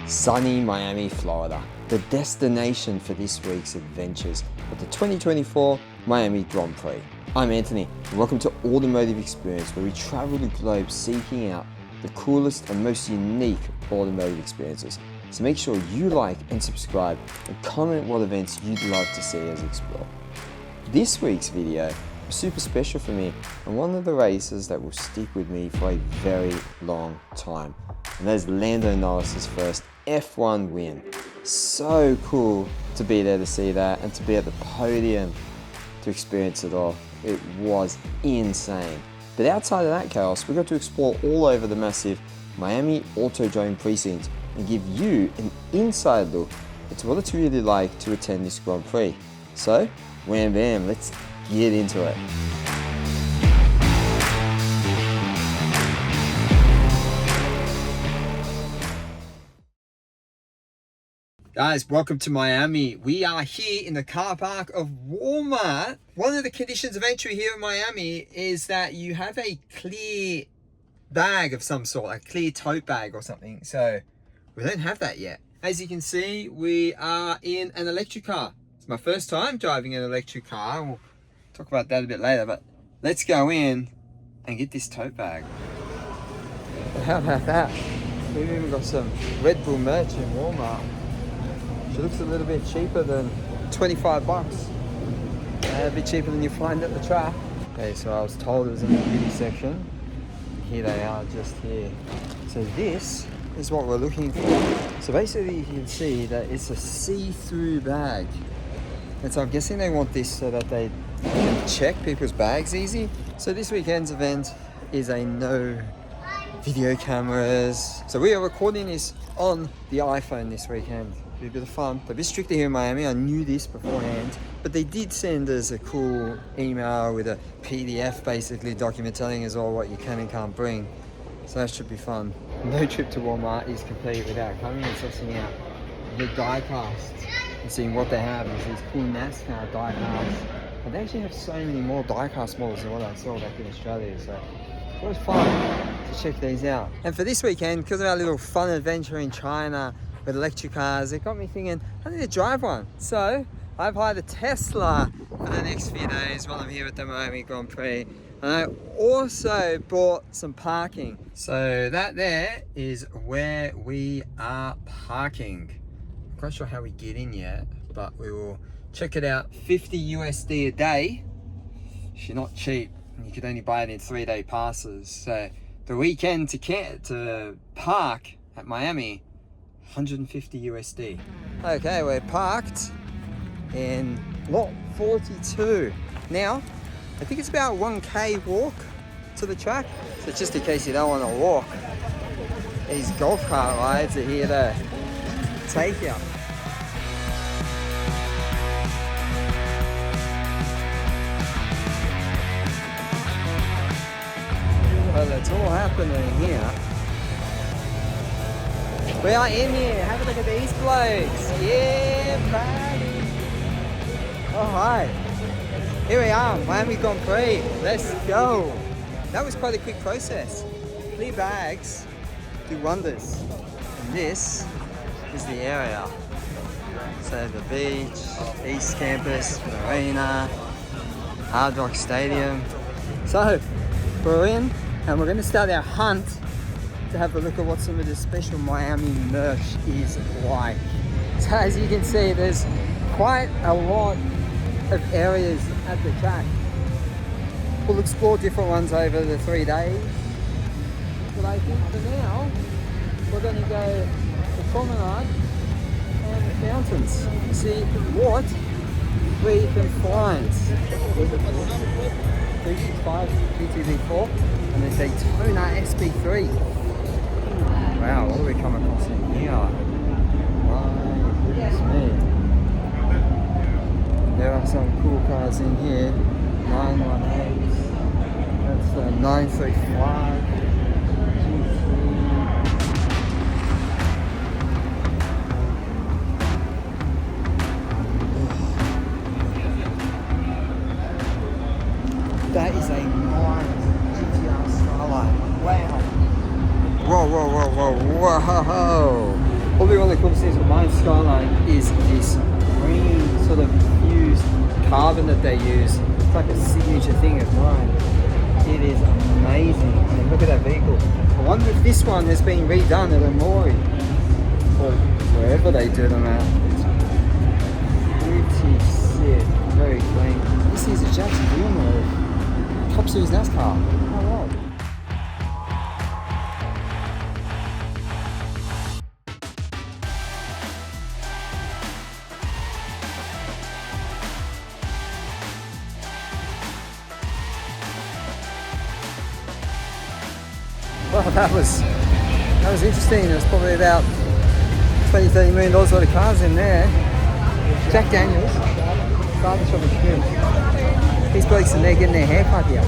Sunny Miami, Florida, the destination for this week's adventures at the 2024 Miami Grand Prix. I'm Anthony, and welcome to Automotive Experience, where we travel the globe seeking out the coolest and most unique automotive experiences. So make sure you like and subscribe and comment what events you'd love to see us explore. This week's video is super special for me and one of the races that will stick with me for a very long time. And that is Lando Norris's first F1 win. So cool to be there to see that and to be at the podium to experience it all. It was insane. But outside of that chaos, we got to explore all over the massive Miami Autodrome precinct and give you an inside look into what it's really like to attend this Grand Prix. So, wham bam, let's get into it. Guys, welcome to Miami. We are here in the car park of Walmart. One of the conditions of entry here in Miami is that you have a clear bag of some sort, a clear tote bag or something. So we don't have that yet. As you can see, we are in an electric car. It's my first time driving an electric car. We'll talk about that a bit later, but let's go in and get this tote bag. How about that? We've even got some Red Bull merch in Walmart. It looks a little bit cheaper than 25 bucks. A bit cheaper than you find at the track. Okay, so I was told it was in the beauty section. Here they are, just here. So this is what we're looking for. So basically you can see that it's a see-through bag. And so I'm guessing they want this so that they can check people's bags easy. So this weekend's event is a no video cameras. So we are recording this on the iPhone this weekend. Be a bit of fun. They're a bit stricter here in Miami. I knew this beforehand, but they did send us a cool email with a PDF basically document telling us all what you can and can't bring. So that should be fun. No trip to Walmart is complete without coming and sussing out the die casts and seeing what they have. There's these cool NASCAR die casts, but they actually have so many more die cast models than what I saw back in Australia. So it was fun to check these out. And for this weekend, because of our little fun adventure in China with electric cars, it got me thinking, I need to drive one. So I've hired a Tesla for the next few days while I'm here at the Miami Grand Prix. And I also bought some parking. So that there is where we are parking. I'm not quite sure how we get in yet, but we will check it out. 50 USD a day. She's not cheap. You could only buy it in 3-day passes. So the weekend to park at Miami, 150 USD. Okay, we're parked in lot 42. Now, I think it's about 1K walk to the track. So just in case you don't want to walk, these golf cart rides are here to take you. Well, it's all happening here. We are in here. Have a look at these blokes. Yeah, buddy. All right. Here we are, Miami Grand Prix. Let's go. That was quite a quick process. Clear bags do wonders. And this is the area. So the beach, East Campus, Marina, Hard Rock Stadium. So we're in and we're going to start our hunt to have a look at what some of the special Miami merch is like. So as you can see, there's quite a lot of areas at the track. We'll explore different ones over the 3 days, but I think for now we're going to go the promenade and the fountains, see what we can find. 365 GTV4 and the Daytona SB3. Wow, what do we come across in here? My goodness me. There are some cool cars in here. 918. That's the 935. That is a nice GTR Starlight. Wow. Whoa, whoa, whoa, whoa, whoa. Probably one of the coolest things with my Skyline is this green sort of infused carbon that they use. It's like a signature thing of mine. It is amazing. I mean, look at that vehicle. I wonder if this one has been redone at Amori or wherever they do them at. It's pretty sick, very clean. This is a Jackson Gilmore Top Series NASCAR. How wild. Well, that was interesting. There was probably about $20-30 million worth of cars in there. Jack Daniels, barbershop and trim. These blokes in there getting their haircut here.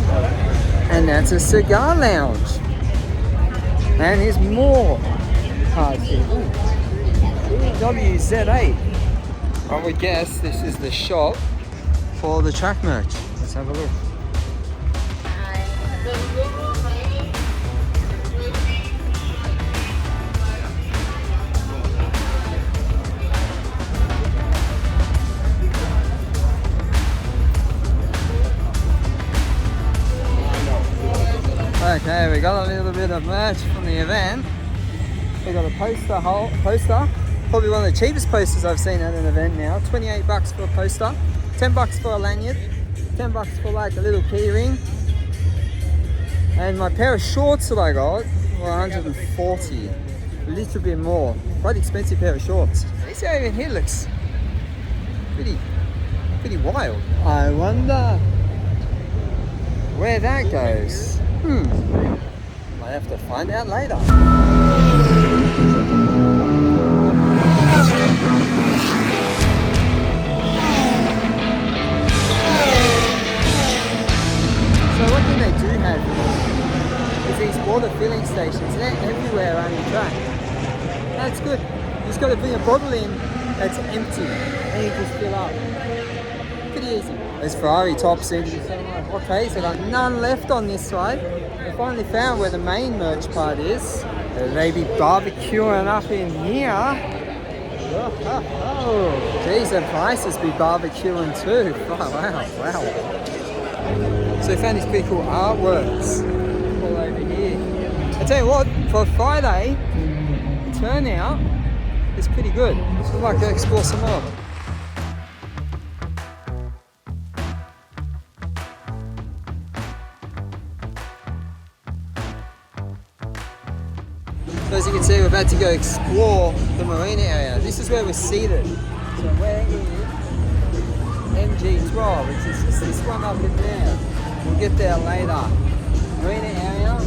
And that's a cigar lounge. And there's more cars here. BMW Z8. I would guess this is the shop for the track merch. Let's have a look. Okay, we got a little bit of merch from the event. We got a poster, probably one of the cheapest posters I've seen at an event now. $28 for a poster, $10 for a lanyard, $10 for like a little key ring. And my pair of shorts that I got were $140, a little bit more. Quite expensive pair of shorts. This area here looks pretty wild. I wonder where that goes. Might have to find out later. So one thing they do have is these water filling stations. They're everywhere around the track. That's good. You just got to bring a bottle in that's empty and you just fill up. Pretty easy. There's Ferrari tops in. Okay, so got none left on this side. We finally found where the main merch part is. They be barbecuing up in here. Oh, geez, the prices be barbecuing too. Oh, wow. So we found these pretty cool artworks all over here. I tell you what, for Friday, the turnout is pretty good. So we might go explore some more. So as you can see, we're about to go explore the marina area. This is where we're seated. So we're in MG12, which is just this one up in there. We'll get there later. Marina area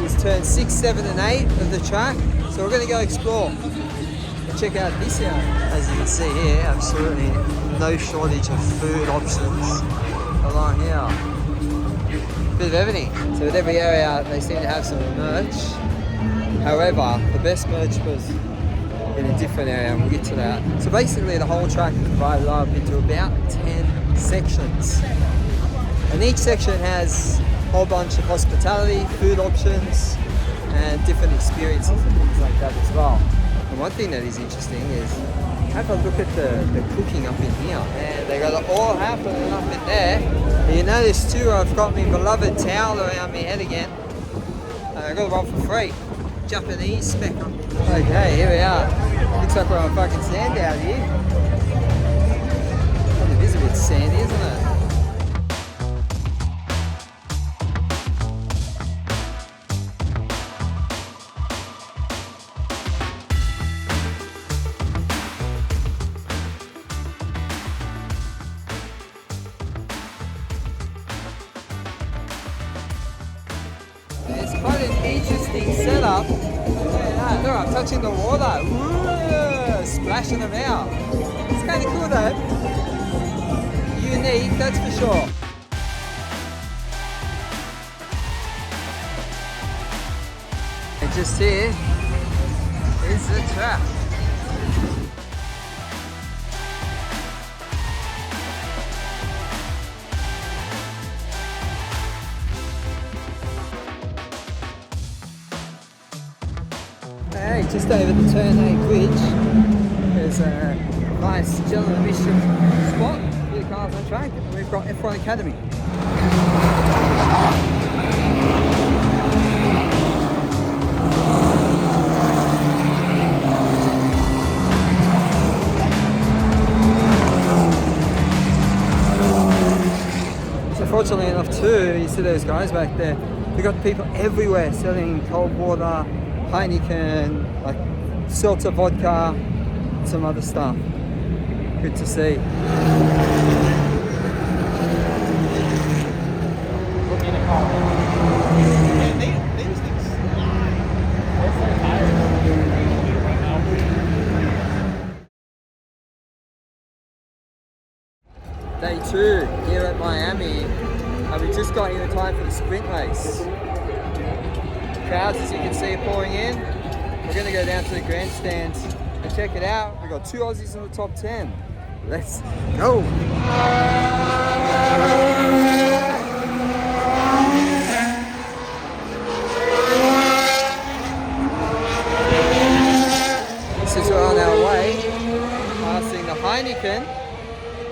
is turn 6, 7 and 8 of the track. So we're going to go explore and check out this area. As you can see here, absolutely no shortage of food options along here. Bit of everything. So with every area they seem to have some merch. However, the best merch was in a different area, and we'll get to that. So basically the whole track is divided up into about 10 sections. And each section has a whole bunch of hospitality, food options, and different experiences and things like that as well. And one thing that is interesting is, have a look at the cooking up in here. And they got it all happening up in there. And you notice too, I've got my beloved towel around my head again. And I got one for free. Japanese spec. Okay, here we are. Looks like we're on fucking sand out here. Well, it is a bit sandy, isn't it? It's quite an interesting setup. Look, I'm touching the water. Ooh, splashing about. It's kind of cool though. Unique, that's for sure. And just here is the track. Hey, just over the turn 8 bridge, there's a nice gentleman admission spot with cars on track, and we've got F1 Academy. So fortunately enough too, you see those guys back there, we've got people everywhere selling cold water, Heineken, like seltzer vodka, some other stuff. Good to see. Day 2 here at Miami, and we just got here in time for the sprint race. Crowds, as you can see, are pouring in. We're going to go down to the grandstands and check it out. We've got 2 Aussies in the top 10. Let's go! Since we're on our way, passing the Heineken,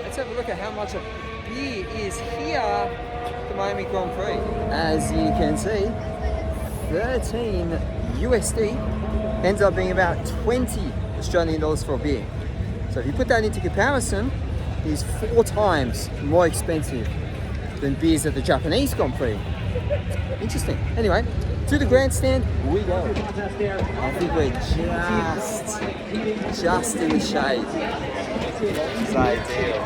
let's have a look at how much a beer is here at the Miami Grand Prix. As you can see, 13 USD ends up being about 20 Australian dollars for a beer. So if you put that into comparison, it is 4 times more expensive than beers at the Japanese Grand Prix. Interesting. Anyway, to the grandstand we go. I think we're just in the shade. It's ideal.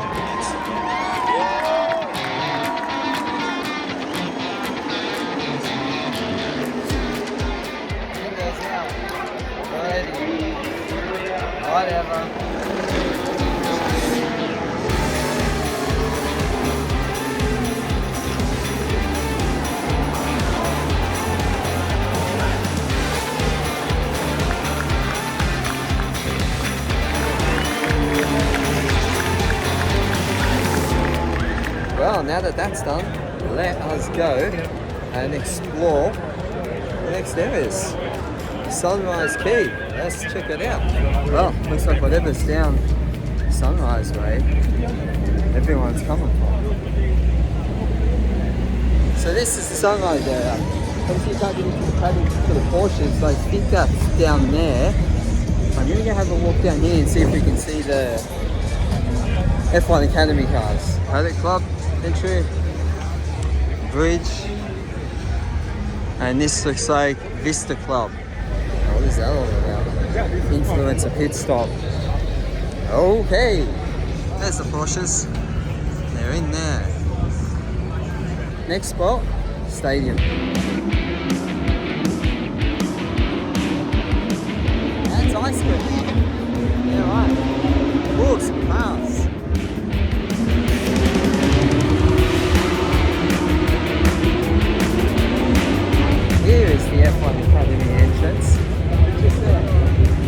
Whatever. Well, now that that's done, let us go and explore the next areas. Sunrise Key, let's check it out. Well, looks like whatever's down Sunrise Way, everyone's coming from. So this is the Sunrise area. Obviously you can't get into the paddock for the Porsches, but I think that's down there. I'm going to go have a walk down here and see if we can see the F1 Academy cars. Paddock Club, entry, bridge, and this looks like Vista Club. What is that all about? Influencer pit stop. Okay, there's the Porsches. They're in there. Next spot, stadium. That's ice cream. Yeah, right. Ooh, some cars. Here is the F1 Academy entrance. Just there,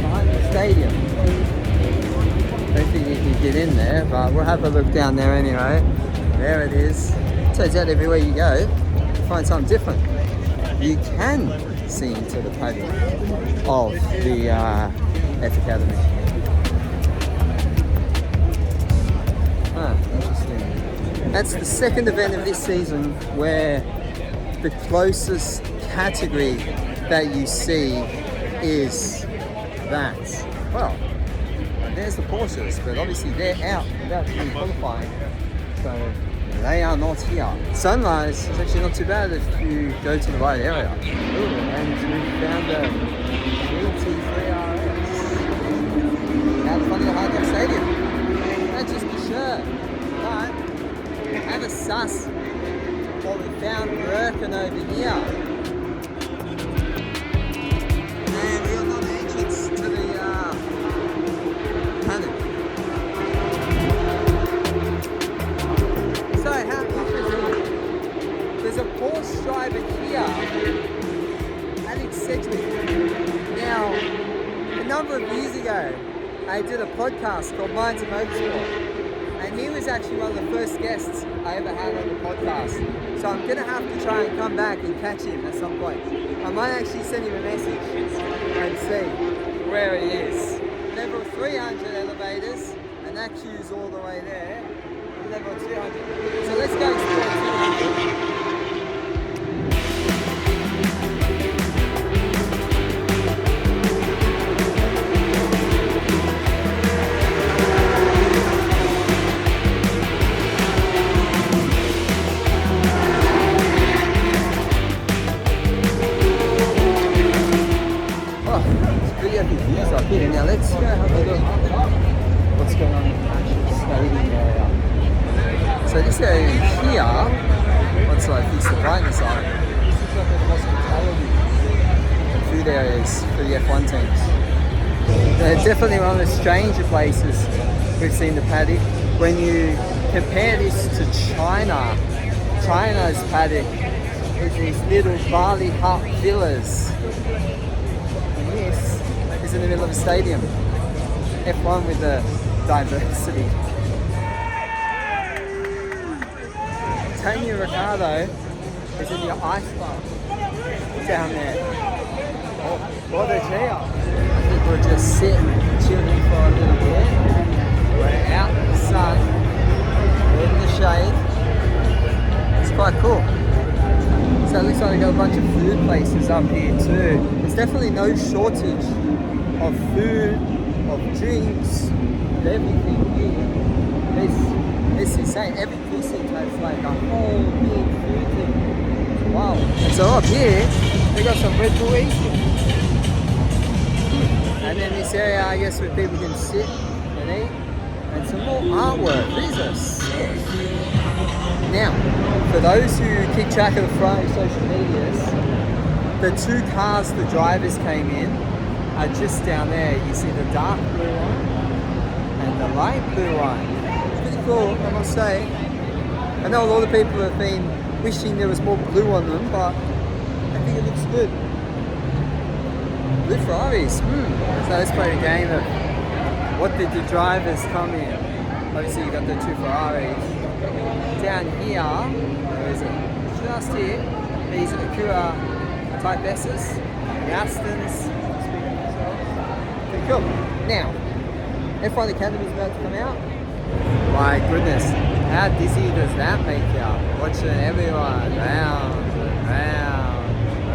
behind the stadium. Don't think you can get in there, but we'll have a look down there anyway. There it is. Turns out everywhere you go, you find something different. You can see into the podium of the F Academy. Interesting. That's the second event of this season where the closest category that you see is that. Well, there's the Porsches, but obviously they're out without even qualifying, so they are not here. Sunrise is actually not too bad if you go to the right area. Ooh, and we found a GT3RS out in front of the Hard Rock Stadium. That's just the shirt, but have a suss what we found working over here. And we got an entrance to the paddock. So how interesting. There's a Porsche driver here, Alex Sedgwick. Now, a number of years ago, I did a podcast called Minds of Motorsport, and he was actually one of the first guests I ever had on the podcast. So I'm going to have to try and come back and catch him at some point. I might actually send him a message and see where he is. Level 300 elevators, and that queue's all the way there. Level 200. So let's go explore 200. Up here. Now let's go have a look what's going on in the actual stadium area. So this area here, once I fix the brightness on, this is like a hospitality and food areas for the F1 teams. They're definitely one of the stranger places we've seen the paddock. When you compare this to China, China's paddock is these little Bali hut villas. And this is in the middle of a stadium. F1 with the diversity. Tony Ricciardo is in the ice bar down there. Oh, what a cheer. I think we'll just sit and chill in for a little bit. We're out in the sun, we're in the shade. It's quite cool. So it looks like we got a bunch of food places up here too. There's definitely no shortage of food, of drinks, of everything here. It's insane. Every precinct has like a whole big food thing. Wow. And so up here, we got some Red Bull eating. And then this area, I guess, where people can sit and eat. And some more artwork. These are sick. Now, for those who keep track of the Ferrari social medias, the two cars the drivers came in are just down there. You see the dark blue one and the light blue one. It's pretty cool, I must say. I know a lot of people have been wishing there was more blue on them, but I think it looks good. Blue Ferraris. So let's play a game of what did the drivers come in. Obviously you got the two Ferraris. Down here, where is it? Just here, these are the Acura Type S's, the Astons. Pretty cool. Now, F1 Academy is about to come out. My goodness, how dizzy does that make you? Watching everyone round and round and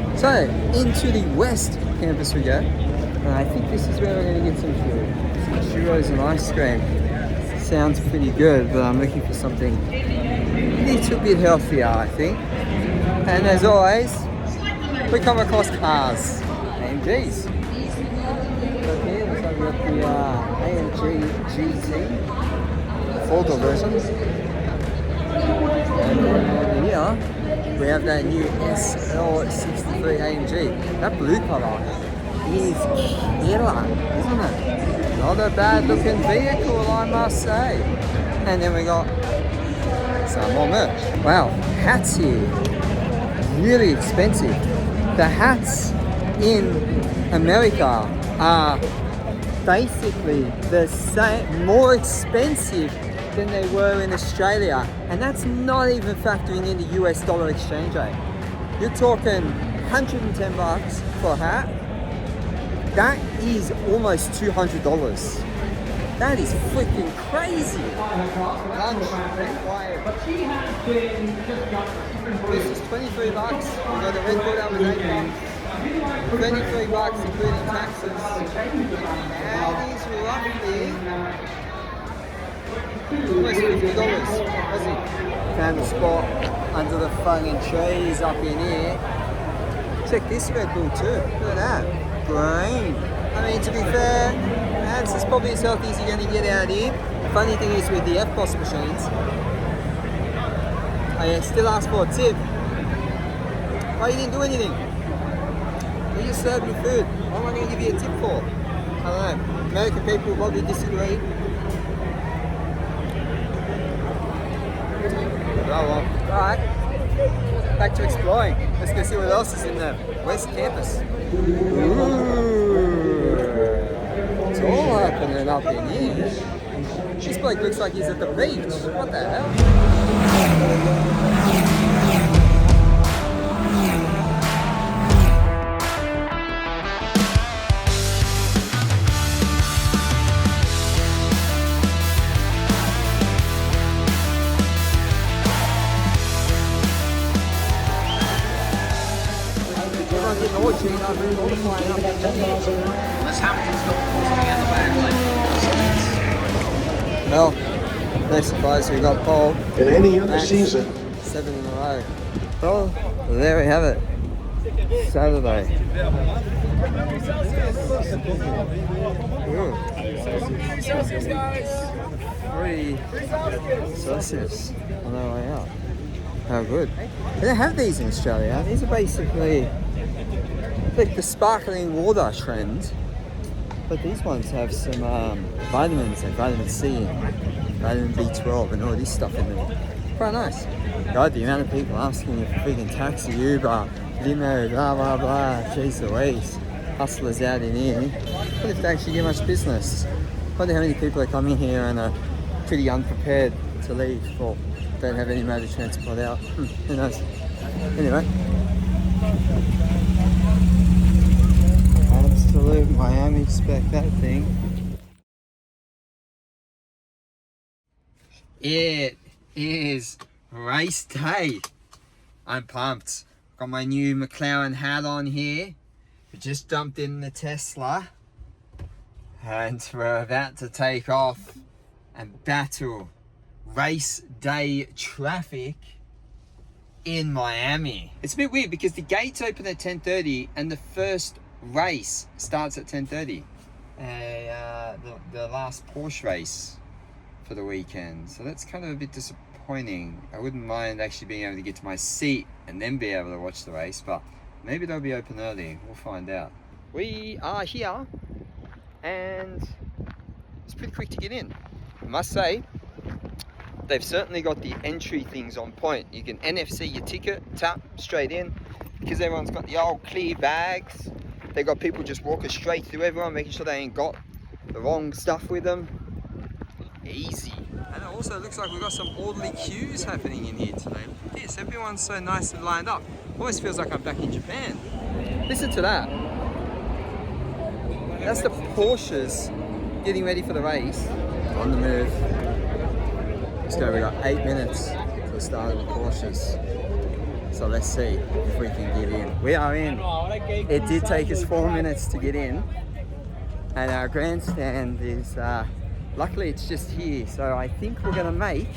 round. So, into the West campus we go. And I think this is where we're going to get some food. Some churros and ice cream. Sounds pretty good, but I'm looking for something a little bit healthier, I think. And as always, we come across cars, AMGs. Okay, looks like we got the AMG GT, four-door version. And then over here, we have that new SL63 AMG. That blue colour is killer, isn't it? Not a bad looking vehicle, I must say. And then we got some more merch. Wow, hats here, really expensive. The hats in America are basically the same, more expensive than they were in Australia. And that's not even factoring in the US dollar exchange rate. You're talking 110 bucks for a hat. That is almost $200. That is freaking crazy. This is 23 bucks. We got the Red Bull that was 8 23 bucks including taxes. That is roughly almost $50. Found a spot under the fucking trees up in here. Check this Red Bull too. Look at that. Green. I mean, to be fair, that's probably as healthy as you're going to get out here. The funny thing is with the FBOS machines, I still ask for a tip. Why you didn't do anything? You just served me food. What am I going to give you a tip for? I don't know. American people will probably disagree. Oh well. Alright. Back to exploring. Let's go see what else is in the West Campus. Ooh. It's all happening up in here. This bloke looks like he's at the beach. What the hell? Unless Hamilton's got something in the back, like. Well, no surprise we got pole. In any other season. 7 in a row. Well, there we have it. Saturday. Ooh. 3 Celsius on our way out. How good. They don't have these in Australia. These are basically like the sparkling water trend. But these ones have some vitamins like vitamin C and vitamin B12 and all this stuff in them. Quite nice. God, the amount of people asking if freaking taxi, Uber, limo, blah blah blah. Jeez Louise. Hustlers out in here. What if they actually get much business? I wonder how many people are coming here and are pretty unprepared to leave or don't have any mode of transport out. Who knows? Anyway. Absolute Miami spec, that thing. It is race day. I'm pumped. Got my new McLaren hat on here. We just jumped in the Tesla and we're about to take off and battle race day traffic in Miami. It's a bit weird because the gates open at 10:30 and the first race starts at 10:30. The last Porsche race for the weekend. So that's kind of a bit disappointing. I wouldn't mind actually being able to get to my seat and then be able to watch the race, but maybe they'll be open early. We'll find out. We are here and it's pretty quick to get in. I must say, they've certainly got the entry things on point. You can NFC your ticket, tap straight in, because everyone's got the old clear bags. They got people just walking straight through everyone, making sure they ain't got the wrong stuff with them. Easy. And it also looks like we've got some orderly queues happening in here today. Look at this, everyone's so nicely lined up. Almost feels like I'm back in Japan. Listen to that. That's the Porsches getting ready for the race. On the move. Let's go, we got 8 minutes to the start of the Porsches. So let's see if we can get in. We are in. It did take us 4 minutes to get in. And our grandstand is, luckily it's just here. So I think we're gonna make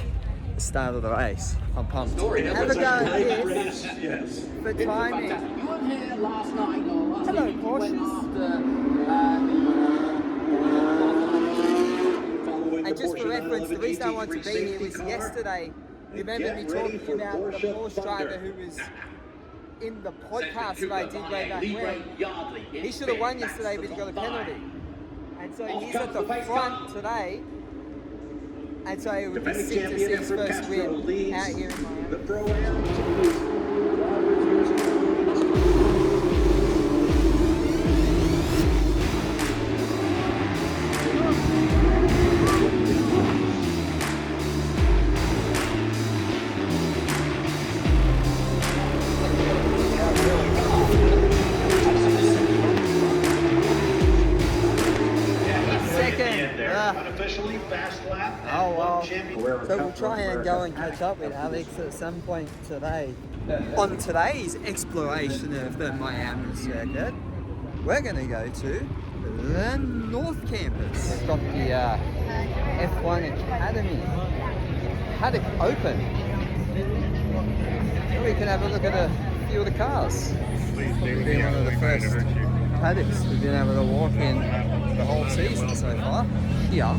the start of the race. I'm pumped. Have a go at this for timing. Hello, Porsches. And just for reference, the reason I wanted to be here was yesterday. You remember me talking about the Porsche driver who was in the podcast that I did way back when. He should have won yesterday, but he got a penalty. And so he's at the front today. And so it would be sick to see his first win out here in Miami. Oh well, so we'll try and go and catch up with Alex at some point today. On today's exploration of the Miami circuit, we're going to go to the North Campus. We've got the F1 Academy paddock open. So we can have a look at a few of the cars. Probably been one of the first paddocks we've been able to walk in the whole season so far. Here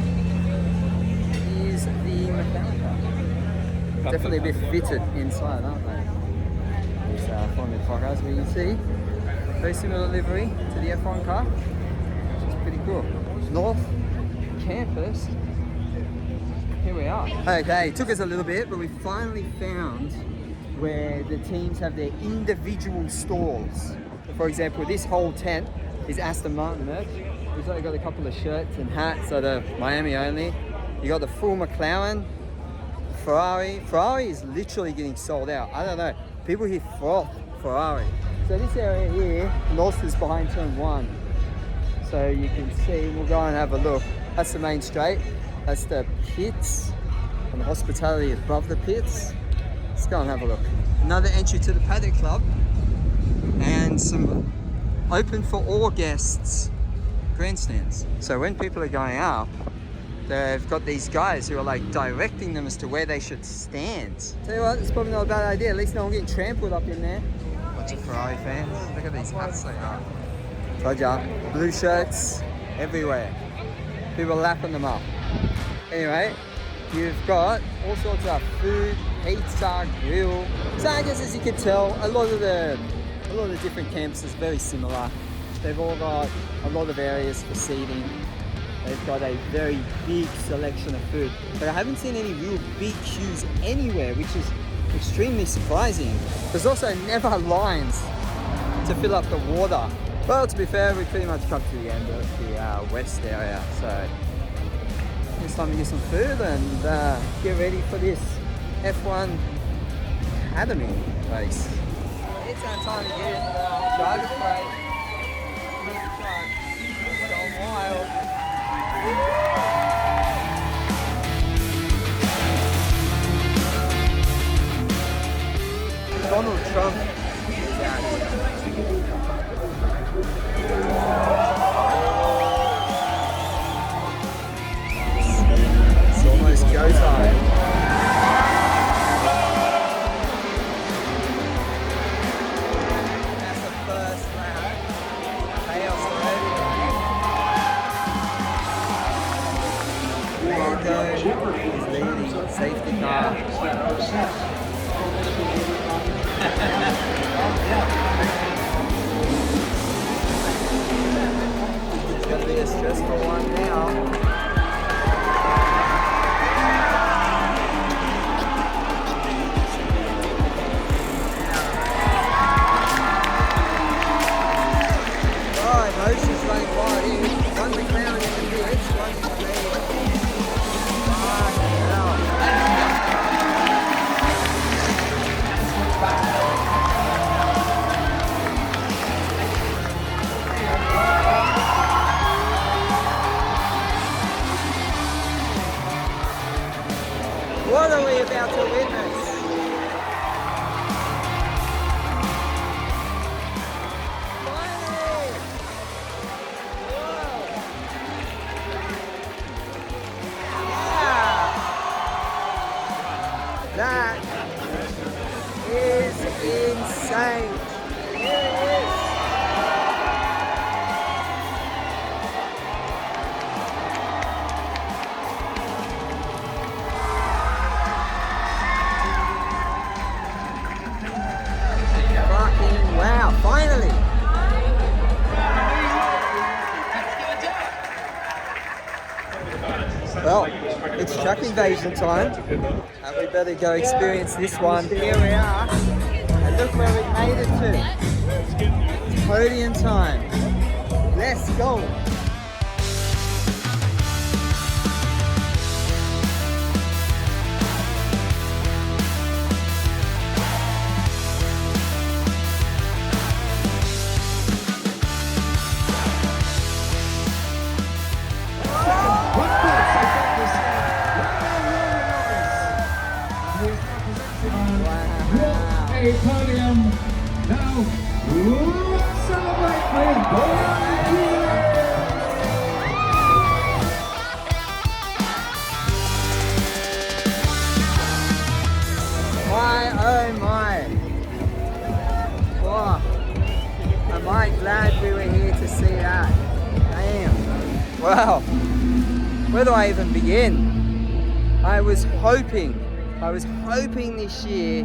is the McLaren car. Definitely a bit fitted inside, aren't they? These Formula 4 cars, but you can see very similar livery to the F1 car, which is pretty cool. North Campus, here we are. Okay, it took us a little bit, but we finally found where the teams have their individual stalls. For example, this whole tent is Aston Martin merch. We've only got a couple of shirts and hats that are Miami only. You got the full McLaren, Ferrari. Ferrari is literally getting sold out. I don't know. People here froth Ferrari. So this area here, North is behind turn 1. So you can see, we'll go and have a look. That's the main straight. That's the pits and the hospitality above the pits. Let's go and have a look. Another entry to the paddock club and some open for all guests grandstands. So when people are going up, they've got these guys who are like directing them as to where they should stand. Tell you what, it's probably not a bad idea. At least no one getting trampled up in there. Bunch of Ferrari fans. Look at these hats they are. Told ya, blue shirts everywhere. People lapping them up. Anyway, you've got all sorts of food, pizza, grill. So I guess as you can tell, a lot of the different camps is very similar. They've all got a lot of areas for seating. They've got a very big selection of food. But I haven't seen any real big queues anywhere, which is extremely surprising. There's also never lines to fill up the water. Well, to be fair, we pretty much come to the end of the west area, so it's time to get some food and get ready for this F1 Academy race. It's our time to get in the driver's plate. Going wild. Donald Trump is out here. It's almost go time. That's the first lap. Chaos already. Lando is leading. Safety car. It's going to be a stressful one now. Emotions running wild here. One McLaren in the pits, one in the lead. Fucking hell. What are we about to witness? That is insane. Here it is. Fucking wow, finally. Well, it's track invasion time, and we better go experience this one. Here we are, and look where we made it to. It's podium time. Let's go. A podium. Now, let's celebrate with My oh my. Oh, am I glad we were here to see that. Damn. Wow. Where do I even begin? I was hoping this year,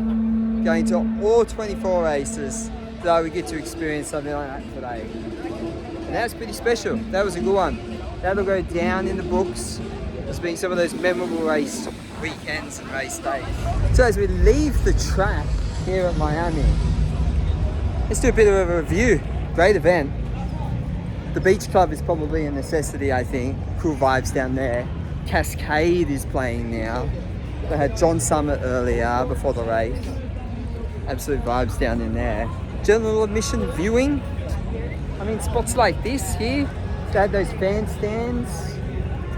going to all 24 races, that I would get to experience something like that today. And that was pretty special. That was a good one. That'll go down in the books as being some of those memorable race weekends and race days. So as we leave the track here at Miami, let's do a bit of a review. Great event. The Beach Club is probably a necessity, I think. Cool vibes down there. Cascade is playing now. They had John Summit earlier before the race. Absolute vibes down in there. General admission viewing. I mean, spots like this here, they had those fan stands,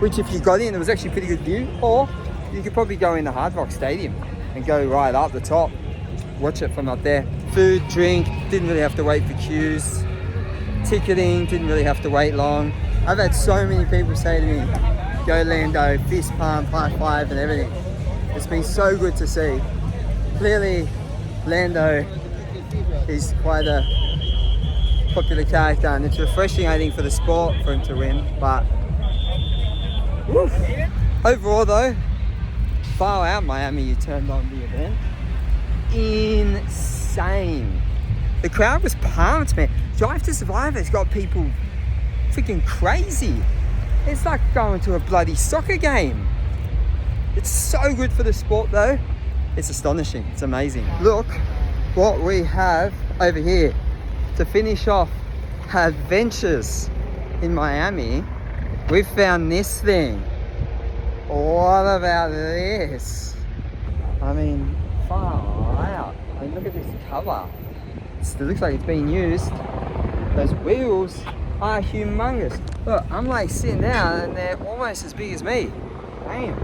which if you got in, it was actually a pretty good view. Or you could probably go in the Hard Rock Stadium and go right up the top, watch it from up there. Food, drink, didn't really have to wait for queues. ticketing, didn't really have to wait long. I've had so many people say to me, go Lando, fist pump, high five and everything. It's been so good to see. Clearly, Lando is quite a popular character, and it's refreshing, I think, for the sport for him to win. But woof. Overall though, far out Miami, you turned on the event. Insane. The crowd was pumped, man. Drive to Survive has got people freaking crazy. It's like going to a bloody soccer game. It's so good for the sport though. It's astonishing. It's amazing. Look what we have over here to finish off adventures in Miami. We've found this thing. What about this? I mean, far out. I mean, look at this cover. It looks like it's being used. Those wheels are humongous. Look, I'm like sitting down and they're almost as big as me. Damn.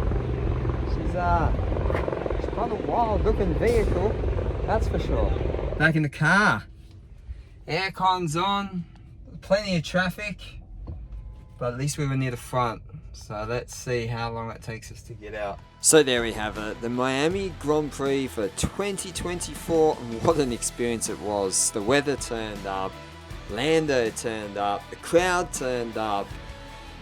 She's quite a wild looking vehicle, that's for sure. Back in the car. Aircon's on, plenty of traffic, but at least we were near the front. So let's see how long it takes us to get out. So there we have it, the Miami Grand Prix for 2024. What an experience it was. The weather turned up, Lando turned up, the crowd turned up,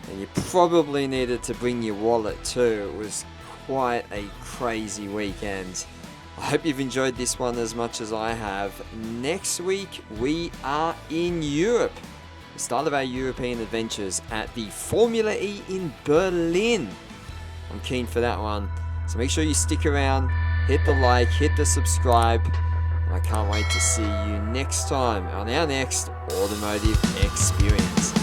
and you probably needed to bring your wallet too. It was quite a crazy weekend. I hope you've enjoyed this one as much as I have. Next week we are in Europe. The start of our European adventures at the Formula E in Berlin. I'm keen for that one. So make sure you stick around, hit the like, hit the subscribe. And I can't wait to see you next time on our next Automotive Experience.